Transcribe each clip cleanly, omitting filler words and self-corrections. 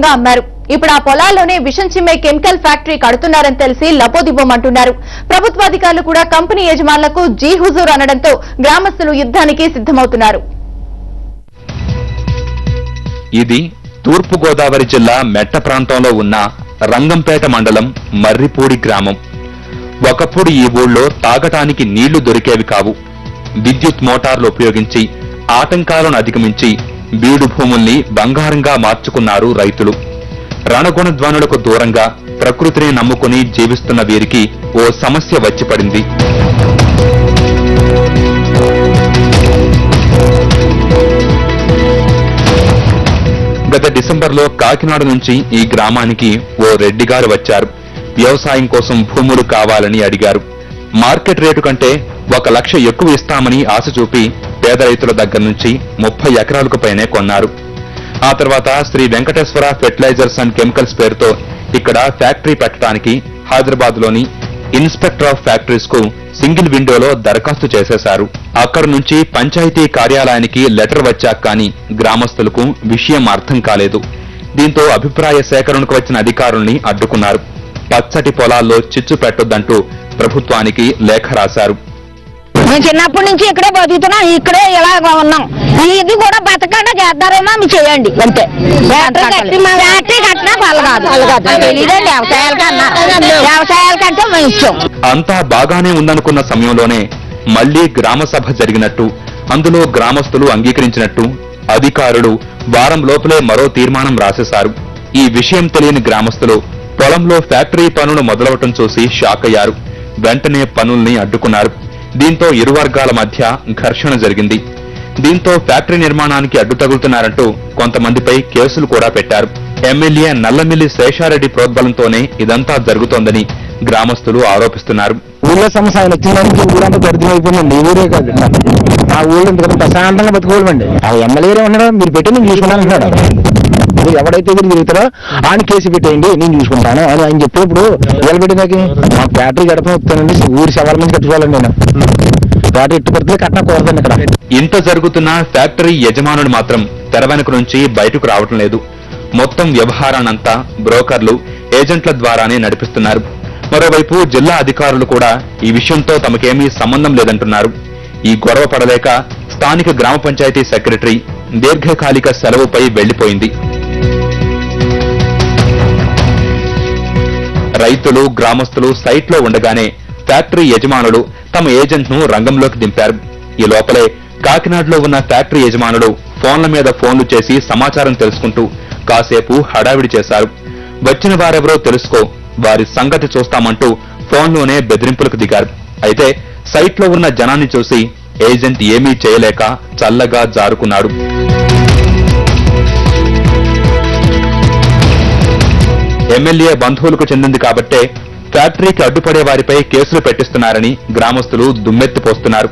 అక్రమంగా అమ్మారు. ఇప్పుడు ఆ పొలాల్లోనే విషం చిమ్మే కెమికల్ ఫ్యాక్టరీ కడుతున్నారని తెలిసి లపోదిబ్బమంటున్నారు. ప్రభుత్వాధికారులు కూడా కంపెనీ యజమానులకు జీ హుజూర్ అనడంతో గ్రామస్తులు యుద్ధానికి సిద్ధమవుతున్నారు. ఇది తూర్పు గోదావరి జిల్లా మెట్ట ప్రాంతంలో ఉన్న రంగంపేట మండలం మర్రిపూడి గ్రామం. ఒకప్పుడు ఈ ఊళ్ళో తాగటానికి నీళ్లు దొరికేవి కావు. విద్యుత్ మోటార్లు ఉపయోగించి ఆటంకాలను అధిగమించి బీడు భూముల్ని బంగారంగా మార్చుకున్నారు రైతులు. రణగుణధ్వనులకు దూరంగా ప్రకృతిని నమ్ముకుని జీవిస్తున్న వీరికి ఓ సమస్య వచ్చి పడింది. గత డిసెంబర్లో కాకినాడ నుంచి ఈ గ్రామానికి ఓ రెడ్డి గారు వచ్చారు. వ్యవసాయం కోసం భూములు కావాలని అడిగారు. మార్కెట్ రేటు కంటే 1 లక్ష ఎక్కువ ఇస్తామని ఆశ చూపి పేద రైతుల దగ్గర నుంచి 30 ఎకరాలకు పైనే కొన్నారు. ఆ తర్వాత Shri Venkateswara fertilizers and chemicals పేరుతో ఇక్కడ ఫ్యాక్టరీ పెట్టడానికి హైదరాబాద్ లోని ఇన్స్పెక్టర్ ఆఫ్ ఫ్యాక్టరీస్ కు సింగిల్ విండోలో దరఖాస్తు చేసేశారు. అక్కడి నుంచి పంచాయతీ కార్యాలయానికి లెటర్ వచ్చాక కానీ గ్రామస్తులకు విషయం అర్థం కాలేదు. దీంతో అభిప్రాయ సేకరణకు వచ్చిన అధికారుల్ని అడ్డుకున్నారు. పచ్చటి పొలాల్లో చిచ్చు పెట్టొద్దంటూ ప్రభుత్వానికి లేఖ రాశారు. మేము చిన్నప్పటి నుంచి ఇక్కడే బతుకుతున్నాం, ఇక్కడే ఇలాగా ఉన్నాం. ఇది కూడా బతకకుండా చేద్దారేమో మీరు చేయండి అంతే. ఫ్యాక్టరీ కట్టినా వ్యవసాయాల కంటే మేము ఇచ్చాం. అంతా బాగానే ఉందనుకున్న సమయంలోనే మళ్లీ గ్రామ సభ జరిగినట్టు, అందులో గ్రామస్తులు అంగీకరించినట్టు అధికారులు వారం లోపలే మరో తీర్మానం రాసేశారు. ఈ విషయం తెలియని గ్రామస్తులు పొలంలో ఫ్యాక్టరీ పనులు మొదలవటం చూసి షాక్ అయ్యారు. వెంటనే పనుల్ని అడ్డుకున్నారు. దీంతో ఇరు వర్గాల మధ్య ఘర్షణ జరిగింది. దీంతో ఫ్యాక్టరీ నిర్మాణానికి అడ్డు తగులుతున్నారంటూ కొంతమందిపై కేసులు కూడా పెట్టారు. ఎమ్మెల్యే నల్లమిల్లి శేషారెడ్డి ప్రోద్బలంతోనే ఇదంతా జరుగుతోందని గ్రామస్తులు ఆరోపిస్తున్నారు. ఊళ్ళో సమస్య ఆయన వచ్చిందానికి ఊరంతా దరిద్రం అయిపోయిందండి. ఈ ఊరే కాదు, ఆ ఊళ్ళో ఎందుకంటే ప్రశాంతంగా బతుకోవాలండి. ఆ ఎమ్మెల్యే ఉన్నాడు, మీరు పెట్టి నేను చూసుకున్నాను అంటున్నాడు. ఎవడైతే తిరుగుతారో ఆయన కేసు పెట్టేయండి, నేను చూసుకుంటాను అని ఆయన చెప్పేప్పుడు నిలబెట్టినాకి మా ఫ్యాక్టరీ గడప వస్తానండి. ఊరి సవాళ్ళ మంది కట్టుకోవాలండి. నేను ఫ్యాక్టరీ ఇట్టు పడితే కట్టకూడదండి. ఇక్కడ ఇంత జరుగుతున్న ఫ్యాక్టరీ యజమానులు మాత్రం తెర వెనుక నుంచి బయటకు రావటం లేదు. మొత్తం వ్యవహారానంతా బ్రోకర్లు, ఏజెంట్ల ద్వారానే నడిపిస్తున్నారు. మరోవైపు జిల్లా అధికారులు కూడా ఈ విషయంతో తమకేమీ సంబంధం లేదంటున్నారు. ఈ గొడవ పడలేక స్థానిక గ్రామ పంచాయతీ సెక్రటరీ దీర్ఘకాలిక సెలవుపై వెళ్లిపోయింది. రైతులు, గ్రామస్తులు సైట్లో ఉండగానే ఫ్యాక్టరీ యజమానులు తమ ఏజెంట్ను రంగంలోకి దింపారు. ఈ లోపలే కాకినాడలో ఉన్న ఫ్యాక్టరీ యజమానులు ఫోన్ల మీద ఫోన్లు చేసి సమాచారం తెలుసుకుంటూ కాసేపు హడావిడి చేశారు. వచ్చిన వారెవరో తెలుసుకో, వారి సంగతి చూస్తామంటూ ఫోన్లోనే బెదిరింపులకు దిగారు. అయితే సైట్లో ఉన్న జనాన్ని చూసి ఏజెంట్ ఏమీ చేయలేక చల్లగా జారుకున్నాడు. ఎమ్మెల్యే బంధువులకు చెందింది కాబట్టే ఫ్యాక్టరీకి అడ్డుపడే వారిపై కేసులు పెట్టిస్తున్నారని గ్రామస్తులు దుమ్మెత్తిపోస్తున్నారు.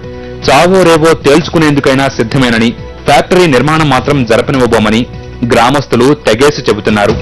చావో రేవో తేల్చుకునేందుకైనా సిద్ధమేనని, ఫ్యాక్టరీ నిర్మాణం మాత్రం జరపనివ్వబోమని గ్రామస్తులు తెగేసి చెబుతున్నారు.